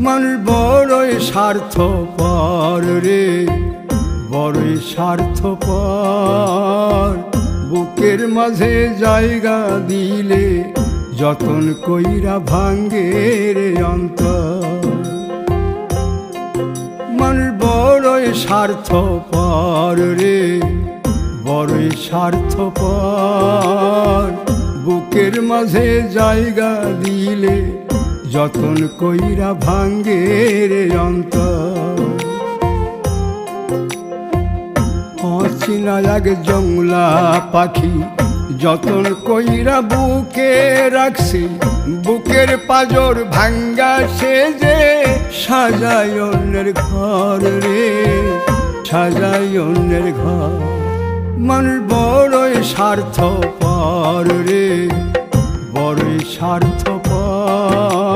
মানুষ বড়ই স্বার্থপর রে, বড়ই স্বার্থপর। বুকের মাঝে জায়গা দিলে যতন কইরা ভাঙ্গে রে অন্তর। মানুষ বড়ই স্বার্থপর রে, বড়ই স্বার্থপর। বুকের মাঝে জায়গা দিলে যতন কইরা ভাঙ্গে রে অন্তর। অচিনা এক জংলা পাখি যতন কইরা বুকে রাখছি, বুকের পাজর ভাঙ্গা সে যে সাজায় অন্যের ঘর রে, সাজায় অন্যের ঘর। মানুষ বড়ই স্বার্থপর রে, বড়ই স্বার্থপর।